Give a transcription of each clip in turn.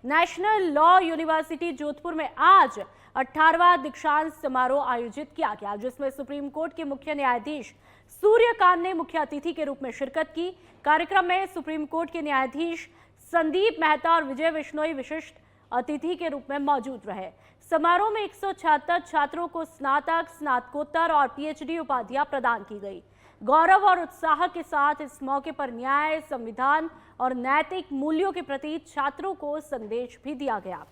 National law university Jodhpur में आज 18वां दीक्षांत समारोह आयोजित किया गया, जिसमें सुप्रीम कोर्ट के मुख्य न्यायाधीश सूर्यकांत ने मुख्य अतिथि के रूप में शिरकत की। कार्यक्रम में सुप्रीम कोर्ट के न्यायाधीश संदीप मेहता और विजय बिश्नोई विशिष्ट अतिथि के रूप में मौजूद रहे। समारोह में 176 छात्रों को स्नातक, स्नातकोत्तर और पीएचडी उपाधियां प्रदान की गई। गौरव और उत्साह के साथ इस मौके पर न्याय, संविधान और नैतिक मूल्यों के प्रति छात्रों को संदेश भी दिया गया।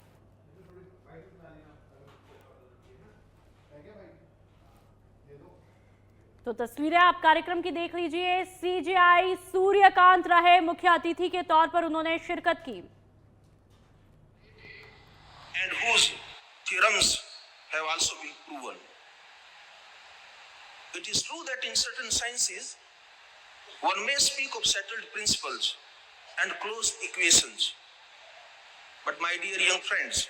तो तस्वीरें आप कार्यक्रम की देख लीजिए। सीजेआई सूर्यकांत रहे मुख्य अतिथि के तौर पर, उन्होंने शिरकत की। And whose theorems have also been proven. It is true that in certain sciences, one may speak of settled principles and closed equations. But my dear young friends,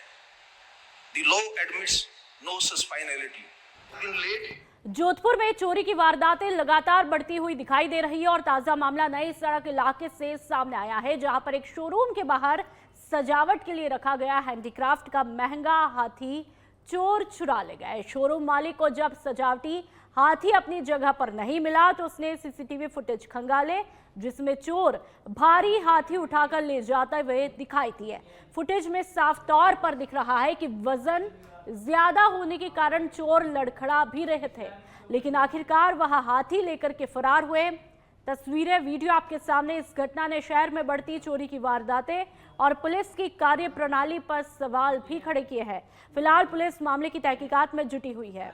the law admits no such finality. In late Jodhpur में चोरी की वारदातें लगातार बढ़ती हुई दिखाई दे रही है और ताजा मामला नई सड़क इलाके से सामने आया है, जहां पर एक शोरूम के बाहर सजावट के लिए रखा गया हैंडीक्राफ्ट का महंगा हाथी चोर चुरा ले गए। शोरूम मालिक को जब सजावटी हाथी अपनी जगह पर नहीं मिला तो उसने सीसीटीवी फुटेज खंगाले, जिसमें चोर भारी हाथी उठाकर ले जाते हुए दिखाई दिए। फुटेज में साफ तौर पर दिख रहा है कि वजन ज्यादा होने के कारण चोर लड़खड़ा भी रहे थे, लेकिन आखिरकार वह हाथी लेकर के फरार हुए। तस्वीरें, वीडियो आपके सामने। इस घटना ने शहर में बढ़ती चोरी की वारदातें और पुलिस की कार्यप्रणाली पर सवाल भी खड़े किए हैं। फिलहाल पुलिस मामले की तहकीकात में जुटी हुई है।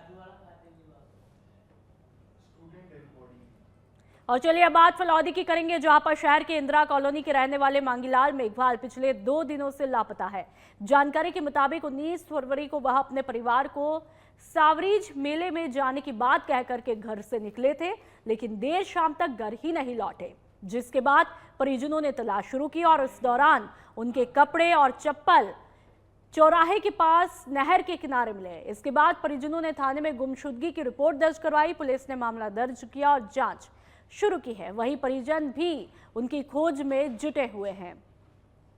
और चलिए अब बात फलौदी की करेंगे, जहां पर शहर के इंदिरा कॉलोनी के रहने वाले मांगीलाल मेघवाल पिछले 2 दिनों से लापता है। जानकारी के मुताबिक 19 फरवरी को वह अपने परिवार को सावरीज मेले में जाने की बात कह करके घर से निकले थे, लेकिन देर शाम तक घर ही नहीं लौटे, जिसके बाद परिजनों ने तलाश शुरू की और इस दौरान उनके कपड़े और चप्पल चौराहे के पास नहर के किनारे मिले। इसके बाद परिजनों ने थाने में गुमशुदगी की रिपोर्ट दर्ज करवाई। पुलिस ने मामला दर्ज किया और जांच शुरू की है। वहीं परिजन भी उनकी खोज में जुटे हुए हैं।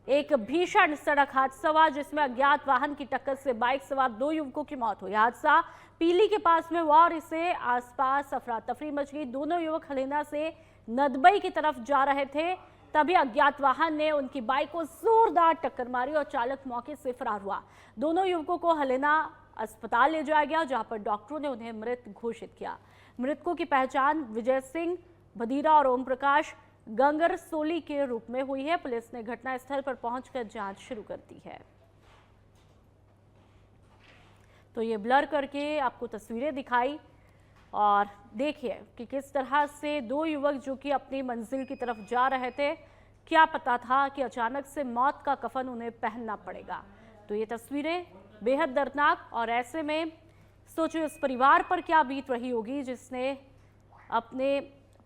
एक भीषण सड़क हादसा हुआ, जिसमें अज्ञात वाहन की टक्कर से बाइक सवार 2 युवकों की मौत हुई। हादसा पीली के पास में हुआ और इससे आसपास अफरा तफरी मच गई। दोनों युवक हलेना से नदबई की तरफ जा रहे थे, तभी अज्ञात वाहन ने उनकी बाइक को जोरदार टक्कर मारी और चालक मौके से फरार हुआ। दोनों युवकों को हलेना अस्पताल ले जाया गया, जहां पर डॉक्टरों ने उन्हें मृत घोषित किया। मृतकों की पहचान विजय सिंह भदीरा और ओम प्रकाश गंगर सोली के रूप में हुई है। पुलिस ने घटनास्थल पर पहुंचकर जांच शुरू कर दी है। तो ये ब्लर करके आपको तस्वीरें दिखाई और देखिए कि किस तरह से 2 युवक जो कि अपनी मंजिल की तरफ जा रहे थे, क्या पता था कि अचानक से मौत का कफन उन्हें पहनना पड़ेगा। तो ये तस्वीरें बेहद दर्दनाक, और ऐसे में सोचो इस परिवार पर क्या बीत रही होगी जिसने अपने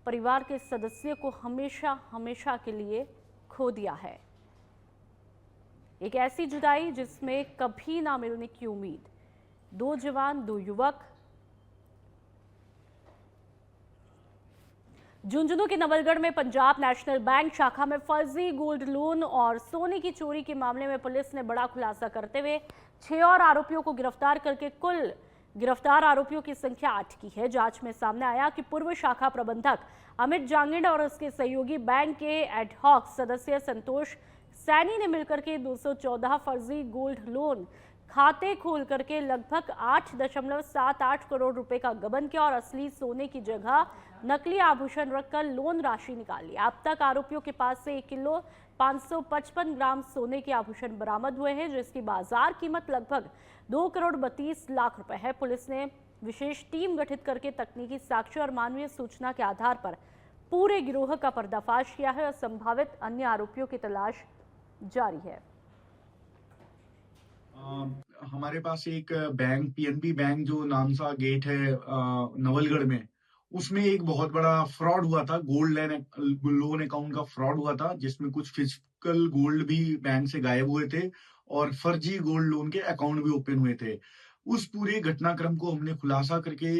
परिवार के सदस्य को हमेशा हमेशा के लिए खो दिया है। एक ऐसी जुदाई जिसमें कभी ना मिलने की उम्मीद। 2 जवान, 2 युवक। झुंझुनू के नवलगढ़ में पंजाब नेशनल बैंक शाखा में फर्जी गोल्ड लोन और सोने की चोरी के मामले में पुलिस ने बड़ा खुलासा करते हुए 6 और आरोपियों को गिरफ्तार करके कुल गिरफ्तार आरोपियों की संख्या 8 की है। जांच में सामने आया कि पूर्व शाखा प्रबंधक अमित जांगिड़ और उसके सहयोगी बैंक के एडहॉक सदस्य संतोष सैनी ने मिलकर के 214 फर्जी गोल्ड लोन खाते खोल करके लगभग 8.78 करोड़ रुपए का गबन किया और असली सोने की जगह नकली आभूषण रखकर लोन राशि निकाली। अब तक आरोपियों के पास से 1 किलो 555 ग्राम सोने के आभूषण बरामद हुए हैं, जिसकी बाजार कीमत लगभग 2 करोड़ 32 लाख रुपए है। पुलिस ने विशेष टीम गठित करके तकनीकी साक्ष्य और मानवीय सूचना के आधार पर पूरे गिरोह का पर्दाफाश किया है और संभावित अन्य आरोपियों की तलाश जारी है। हमारे पास एक बैंक पीएनबी बैंक जो नामसा गेट है नवलगढ़ में, उसमें एक बहुत बड़ा फ्रॉड हुआ था। गोल्ड लोन अकाउंट का फ्रॉड हुआ था, जिसमें कुछ फिजिकल गोल्ड भी बैंक से गायब हुए थे और फर्जी गोल्ड लोन के अकाउंट भी ओपन हुए थे। उस पूरे घटनाक्रम को हमने खुलासा करके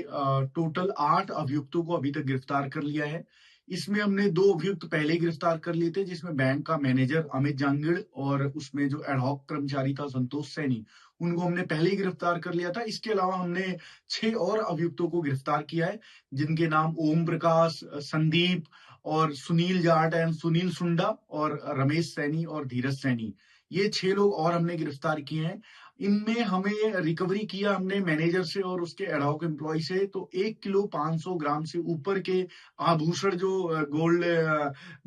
टोटल 8 अभियुक्तों को अभी तक गिरफ्तार कर लिया है। इसमें हमने 2 अभियुक्त पहले ही गिरफ्तार कर लिए थे, जिसमें बैंक का मैनेजर अमित जांगिड़ और उसमें जो एडहॉक कर्मचारी था संतोष सैनी, उनको हमने पहले ही गिरफ्तार कर लिया था। इसके अलावा हमने 6 और अभियुक्तों को गिरफ्तार किया है, जिनके नाम ओम प्रकाश, संदीप और सुनील जाट एंड सुनील सुंडा और रमेश सैनी और धीरज सैनी। ये 6 लोग और हमने गिरफ्तार किए हैं। इनमें हमें रिकवरी किया हमने मैनेजर से और उसके एडहॉक एम्प्लॉय से, तो 1 किलो 500 ग्राम से ऊपर के आभूषण जो गोल्ड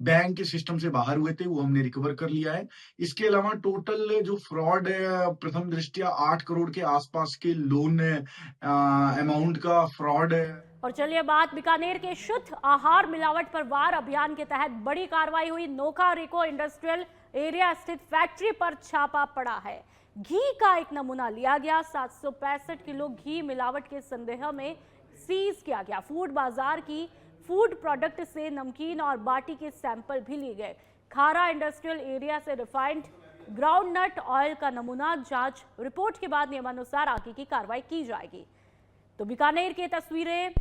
बैंक के सिस्टम से बाहर हुए थे, वो हमने रिकवर कर लिया है। इसके अलावा टोटल जो फ्रॉड प्रथम दृष्टया 8 करोड़ के आसपास के लोन अमाउंट का फ्रॉड है। और चलिए बात बीकानेर के शुद्ध आहार मिलावट पर वार अभियान के तहत बड़ी कार्रवाई हुई। नोखा रिको इंडस्ट्रियल एरिया स्थित फैक्ट्री पर छापा पड़ा है। घी का एक नमूना लिया गया। 765 किलो घी मिलावट के संदेह में सीज किया गया। फूड बाजार की फूड प्रोडक्ट से नमकीन और बाटी के सैंपल भी लिए गए। खारा इंडस्ट्रियल एरिया से रिफाइंड ग्राउंडनट ऑयल का नमूना जांच रिपोर्ट के बाद नियमानुसार आगे की कार्रवाई की जाएगी। तो बीकानेर की तस्वीरें।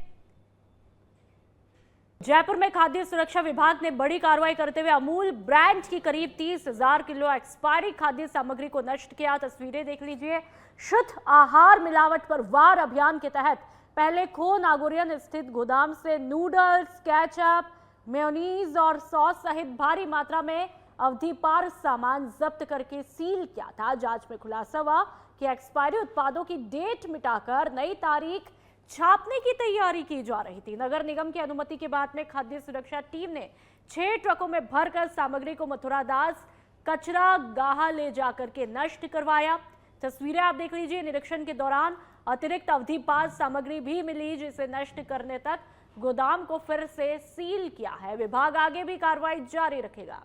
जयपुर में खाद्य सुरक्षा विभाग ने बड़ी कार्रवाई करते हुए अमूल ब्रांड की करीब 30,000 किलो एक्सपायरी खाद्य सामग्री को नष्ट किया। तस्वीरें देख लीजिए। शुद्ध आहार मिलावट पर वार अभियान के तहत पहले खो नागोरियन स्थित गोदाम से नूडल्स, केचप, मेयोनीज और सॉस सहित भारी मात्रा में अवधि पार सामान जब्त करके सील किया था। जांच में खुलासा हुआ कि एक्सपायरी उत्पादों की डेट मिटाकर नई तारीख छापने की तैयारी की जा रही थी। नगर निगम की अनुमति के बाद में खाद्य सुरक्षा टीम ने 6 ट्रकों में भरकर सामग्री को मथुरादास कचरा गाह ले जाकर के नष्ट करवाया। तस्वीरें आप देख लीजिए। निरीक्षण के दौरान अतिरिक्त अवधि पार सामग्री भी मिली, जिसे नष्ट करने तक गोदाम को फिर से सील किया है। विभाग आगे भी कार्रवाई जारी रखेगा।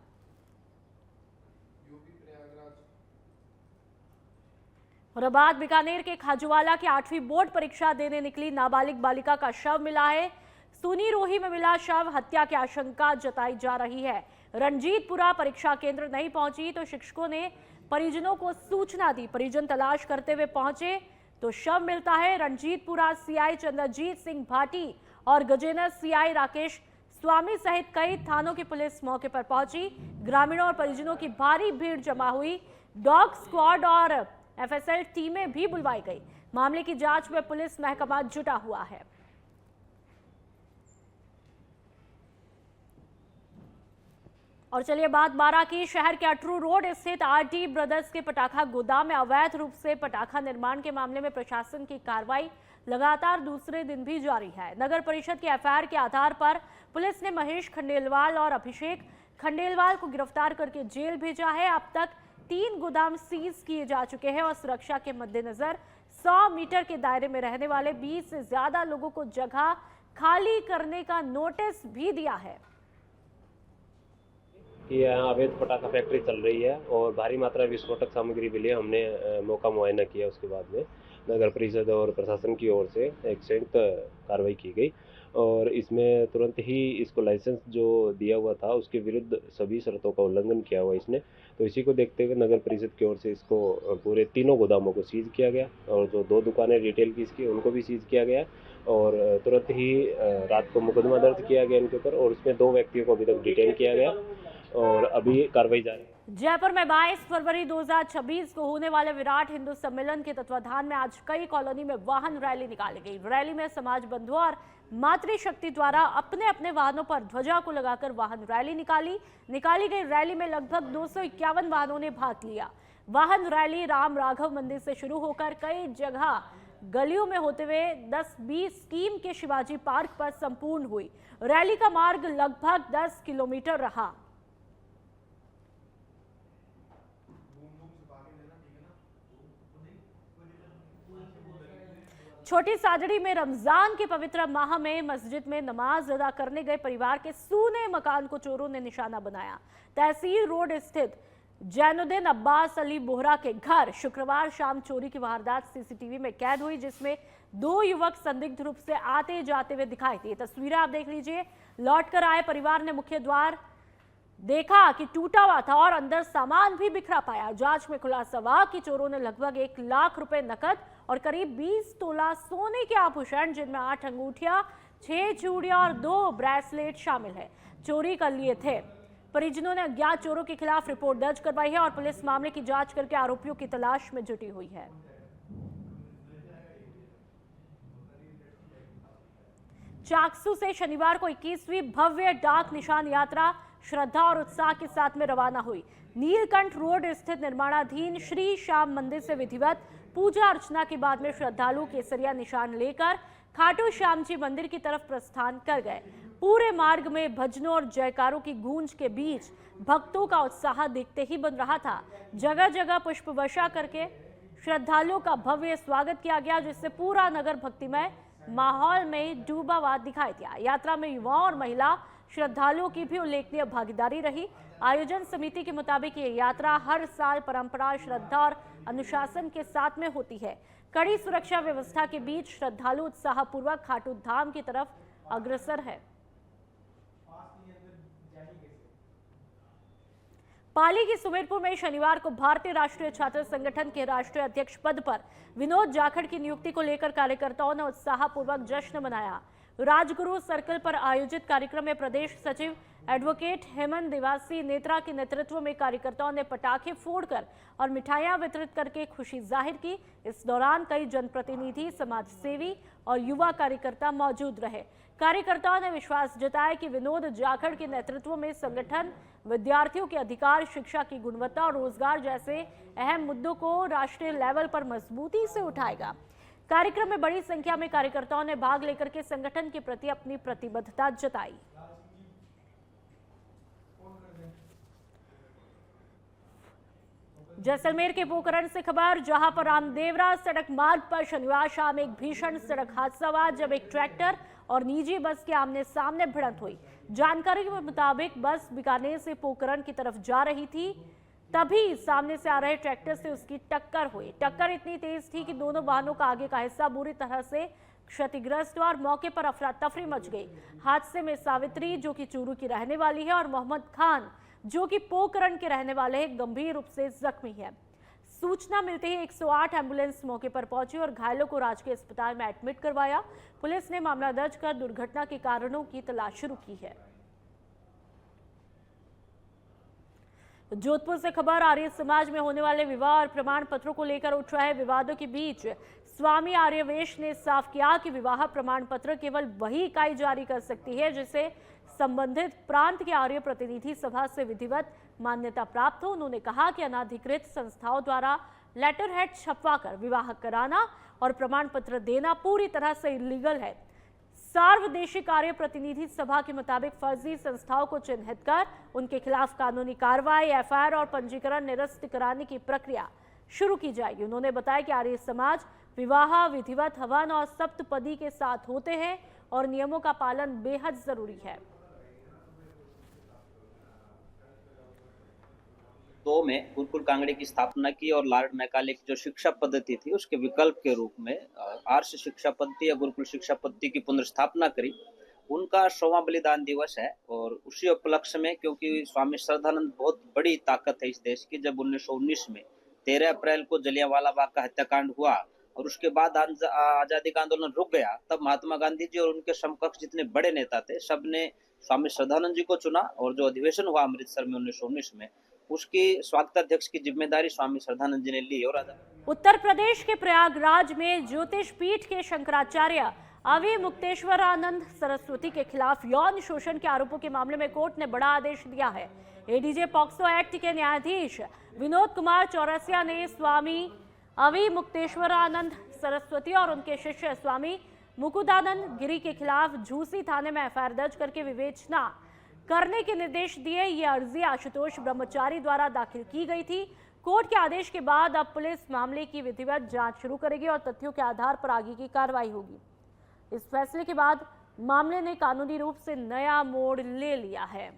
और अब बात बीकानेर के खाजूवाला की 8वीं बोर्ड परीक्षा देने निकली नाबालिग बालिका का शव मिला है। सुनी रोही में मिला शव। हत्या की आशंका जताई जा रही है। रणजीतपुरा परीक्षा केंद्र नहीं पहुंची तो शिक्षकों ने परिजनों को सूचना दी। परिजन तलाश करते हुए पहुंचे तो शव मिलता है। रणजीतपुरा सीआई चंद्रजीत सिंह भाटी और गजेनर सीआई राकेश स्वामी सहित कई थानों की पुलिस मौके पर पहुंची। ग्रामीणों और परिजनों की भारी भीड़ जमा हुई। डॉग स्क्वाड और एफएसएल टीमें भी बुलवाई गई। मामले की जांच में पुलिस महकमा जुटा हुआ है। और चलिए बात बारां की। शहर के अटरू रोड स्थित आरटी ब्रदर्स के पटाखा गोदाम में अवैध रूप से पटाखा निर्माण के मामले में प्रशासन की कार्रवाई लगातार दूसरे दिन भी जारी है। नगर परिषद की एफआईआर के आधार पर पुलिस ने महेश खंडेलवाल और अभिषेक खंडेलवाल को गिरफ्तार करके जेल भेजा है। अब तक 3 गोदाम सीज किए जा चुके हैं और सुरक्षा के मद्देनजर 100 मीटर के दायरे में रहने वाले 20 से ज्यादा लोगों को जगह खाली करने का नोटिस भी दिया है। यहाँ अवैध पटाखा फैक्ट्री चल रही है और भारी मात्रा में विस्फोटक सामग्री मिली है। हमने मौका मुआयना किया। उसके बाद में नगर परिषद और प्रशासन की ओर से एक संयुक्त कार्रवाई की गई और इसमें तुरंत ही इसको लाइसेंस जो दिया हुआ था उसके विरुद्ध सभी शर्तों का उल्लंघन किया हुआ इसने। तो इसी को देखते हुए नगर परिषद की ओर से इसको पूरे 3 गोदामों को सीज किया गया और जो 2 दुकानें रिटेल की इसकी उनको भी सीज किया गया और तुरंत ही रात को मुकदमा दर्ज किया गया इनके ऊपर और उसमें 2 व्यक्तियों को अभी तक डिटेन किया गया और अभी कार्रवाई जारी है। जयपुर में 22 फरवरी 2026 को होने वाले विराट हिंदू सम्मेलन के तत्वाधान में आज कई कॉलोनी में वाहन रैली निकाली गई। रैली में समाज बंधुओं और मातृशक्ति द्वारा अपने अपने वाहनों पर ध्वजा को लगाकर वाहन रैली निकाली गई। रैली में लगभग 251 वाहनों ने भाग लिया। वाहन रैली राम राघव मंदिर से शुरू होकर कई जगह गलियों में होते हुए 10-20 स्कीम के शिवाजी पार्क पर संपूर्ण हुई। रैली का मार्ग लगभग 10 किलोमीटर रहा। छोटी साजड़ी में रमजान के पवित्र माह में मस्जिद में नमाज अदा करने गए परिवार के सूने मकान को चोरों ने निशाना बनाया। तहसील रोड स्थित जैनुद्दीन अब्बास अली बोहरा के घर शुक्रवार शाम चोरी की वारदात सीसीटीवी में कैद हुई, जिसमें 2 युवक संदिग्ध रूप से आते जाते हुए दिखाई दिए। तस्वीरें आप देख लीजिए। लौटकर आए परिवार ने मुख्य द्वार देखा कि टूटा हुआ था और अंदर सामान भी बिखरा पाया। जांच में खुलासा हुआ कि चोरों ने लगभग 1 लाख रुपए नकद और करीब 20 तोला सोने के आभूषण, जिनमें 8 अंगूठियां, 6 चूड़ियां और 2 ब्रेसलेट शामिल है। चोरी कर लिए थे। परिजनों ने अज्ञात चोरों के खिलाफ रिपोर्ट दर्ज करवाई है और पुलिस मामले की जांच करके आरोपियों की तलाश में जुटी हुई है। चाकसू से शनिवार को 21वीं भव्य डाक निशान यात्रा श्रद्धा और उत्साह के साथ में रवाना हुई। नीलकंठ रोड स्थित निर्माणाधीन श्री श्याम मंदिर से विधिवत पूजा अर्चना के बाद में श्रद्धालु केसरिया निशान लेकर खाटू श्याम जी मंदिर की तरफ प्रस्थान कर गए। पूरे मार्ग में भजनों और जयकारों की गूंज के बीच भक्तों का उत्साह देखते ही बन रहा था। जगह जगह पुष्प वर्षा करके श्रद्धालुओं का भव्य स्वागत किया गया, जिससे पूरा नगर भक्तिमय माहौल में डूबा हुआ दिखाई दिया। यात्रा में युवाओं और महिला श्रद्धालुओं की भी उल्लेखनीय भागीदारी रही। आयोजन समिति के मुताबिक ये यात्रा हर साल परंपरा, श्रद्धा और अनुशासन के साथ में होती है। कड़ी सुरक्षा व्यवस्था के बीच श्रद्धालु उत्साहपूर्वक खाटू धाम की तरफ अग्रसर है। पाली के सुमेरपुर में शनिवार को भारतीय राष्ट्रीय छात्र संगठन के राष्ट्रीय अध्यक्ष पद पर विनोद जाखड़ की नियुक्ति को लेकर कार्यकर्ताओं ने उत्साहपूर्वक जश्न मनाया। राजगुरु सर्कल पर आयोजित कार्यक्रम में प्रदेश सचिव एडवोकेट हेमंत दिवासी नेत्रा के नेतृत्व में कार्यकर्ताओं ने पटाखे फोड़कर और मिठाइयां वितरित करके खुशी जाहिर की। इस दौरान कई जनप्रतिनिधि, समाजसेवी और युवा कार्यकर्ता मौजूद रहे। कार्यकर्ताओं ने विश्वास जताया कि विनोद जाखड़ के नेतृत्व में संगठन विद्यार्थियों के अधिकार, शिक्षा की गुणवत्ता और रोजगार जैसे अहम मुद्दों को राष्ट्रीय लेवल पर मजबूती से उठाएगा। कार्यक्रम में बड़ी संख्या में कार्यकर्ताओं ने भाग लेकर के संगठन के प्रति अपनी प्रतिबद्धता जताई। जैसलमेर के पोखरण से खबर, जहां पर रामदेवरा सड़क मार्ग पर शनिवार शाम एक भीषण सड़क हादसा हुआ, जब एक ट्रैक्टर और निजी बस के आमने सामने भिड़ंत हुई। जानकारी के मुताबिक बस बीकानेर से पोखरण की तरफ जा रही थी, तभी सामने से आ रहे ट्रैक्टर से उसकी टक्कर हुई। टक्कर इतनी तेज थी कि दोनों वाहनों का आगे का हिस्सा बुरी तरह से क्षतिग्रस्त हुआ और मौके पर अफरा तफरी मच गई। हादसे में सावित्री, जो कि चूरू की रहने वाली है, और मोहम्मद खान, जो कि पोखरण के रहने वाले हैं, गंभीर रूप से जख्मी है। सूचना मिलते ही 108 एम्बुलेंस मौके पर पहुंची और घायलों को राजकीय अस्पताल में एडमिट करवाया। पुलिस ने मामला दर्ज कर दुर्घटना के कारणों की तलाश शुरू की है। जोधपुर से खबर, आर्य समाज में होने वाले विवाह और प्रमाण पत्रों को लेकर उठ रहे विवादों के बीच स्वामी आर्यवेश ने साफ किया कि विवाह प्रमाण पत्र केवल वही इकाई जारी कर सकती है जिसे संबंधित प्रांत के आर्य प्रतिनिधि सभा से विधिवत मान्यता प्राप्त हो। उन्होंने कहा कि अनाधिकृत संस्थाओं द्वारा लेटर हेड छपवाकर विवाह कराना और प्रमाण पत्र देना पूरी तरह से इलीगल है। सार्वदेशिक आर्य प्रतिनिधि सभा के मुताबिक फर्जी संस्थाओं को चिन्हित कर उनके खिलाफ कानूनी कार्रवाई, एफआईआर और पंजीकरण निरस्त कराने की प्रक्रिया शुरू की जाएगी। उन्होंने बताया कि आर्य समाज विवाह विधिवत हवन और सप्तपदी के साथ होते हैं और नियमों का पालन बेहद जरूरी है। में गुरुकुल कांगड़े की स्थापना की और लॉर्ड मैकाले की जो शिक्षा पद्धति थी उसके विकल्प के रूप में आर्ष शिक्षा पद्धति या गुरुकुल शिक्षा पद्धति की पुनर्स्थापना करी। उनका 100वां बलिदान दिवस है और उसी उपलक्ष्य में, क्योंकि स्वामी श्रद्धानंद बहुत बड़ी ताकत है इस देश की, जब 1919 में 13 अप्रैल को जलियांवाला बाग का हत्याकांड हुआ और उसके बाद आजादी का आंदोलन रुक गया, तब महात्मा गांधी जी और उनके समकक्ष जितने बड़े नेता थे सबने स्वामी श्रद्धानंद जी को चुना और जो अधिवेशन हुआ अमृतसर में 1919 में, उसकी स्वागताध्यक्ष की जिम्मेदारी स्वामी श्रद्धानंद जी ने ली। और उत्तर प्रदेश के प्रयागराज में ज्योतिष पीठ के शंकराचार्य अवि मुक्तेश्वरानंद सरस्वती के खिलाफ यौन शोषण के आरोपों के मामले में कोर्ट ने बड़ा आदेश दिया है। एडीजे पॉक्सो एक्ट के न्यायाधीश विनोद कुमार चौरसिया ने स्वामी अवि मुक्तेश्वरानंद सरस्वती और उनके शिष्य स्वामी मुकुदानंद गिरी के खिलाफ झूसी थाने में एफआईआर दर्ज करके विवेचना करने के निर्देश दिए। ये अर्जी आशुतोष ब्रह्मचारी द्वारा दाखिल की गई थी। कोर्ट के आदेश के बाद अब पुलिस मामले की विधिवत जांच शुरू करेगी और तथ्यों के आधार पर आगे की कार्रवाई होगी। इस फैसले के बाद मामले ने कानूनी रूप से नया मोड़ ले लिया है।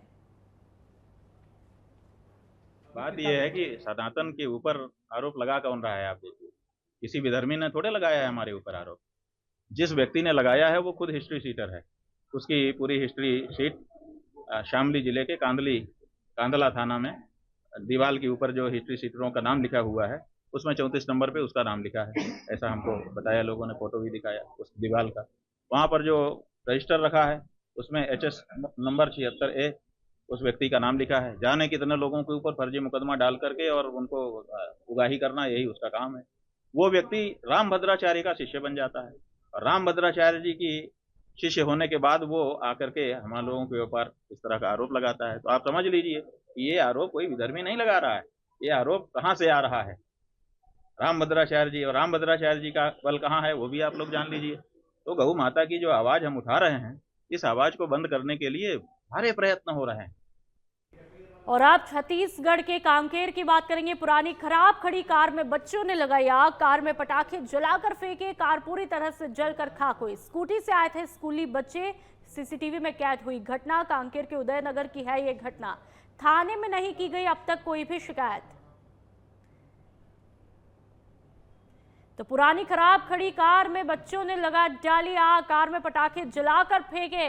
बात यह है कि सनातन के ऊपर आरोप लगा कौन रहा है? आप देखिए, किसी विधर्मी ने थोड़े लगाया है हमारे ऊपर आरोप। जिस व्यक्ति ने लगाया है वो खुद हिस्ट्री शीटर है। उसकी पूरी हिस्ट्री शीट शामली जिले के कांदला थाना में दीवार के ऊपर जो हिस्ट्री शीटरों का नाम लिखा हुआ है उसमें 34 नंबर पे उसका नाम लिखा है। ऐसा हमको बताया लोगों ने, फोटो भी दिखाया उस दीवार का। वहाँ पर जो रजिस्टर रखा है, उसमें HS नंबर 76A उस व्यक्ति का नाम लिखा है। जाने कितने लोगों के ऊपर फर्जी मुकदमा डाल करके और उनको उगाही करना, यही उसका काम है। वो व्यक्ति रामभद्राचार्य का शिष्य बन जाता है और रामभद्राचार्य जी की शिष्य होने के बाद वो आकर के हम लोगों के ऊपर इस तरह का आरोप लगाता है। तो आप समझ लीजिए कि ये आरोप कोई विधर्मी नहीं लगा रहा है, ये आरोप कहाँ से आ रहा है, रामभद्राचार्य जी। और रामभद्राचार्य जी का बल कहाँ है वो भी आप लोग जान लीजिए। तो गौ माता की जो आवाज हम उठा रहे हैं, इस आवाज को बंद करने के लिए सारे प्रयत्न हो रहे हैं। और आप छत्तीसगढ़ के कांकेर की बात करेंगे। पुरानी खराब खड़ी कार में बच्चों ने लगाई आग, कार में पटाखे जलाकर फेंके, कार पूरी तरह से जलकर खाक हुई। स्कूटी से आए थे स्कूली बच्चे, सीसीटीवी में कैद हुई घटना। कांकेर के उदयनगर की है ये घटना। थाने में नहीं की गई अब तक कोई भी शिकायत। तो पुरानी खराब खड़ी कार में बच्चों ने लगा डाली आग, कार में पटाखे जलाकर फेंके।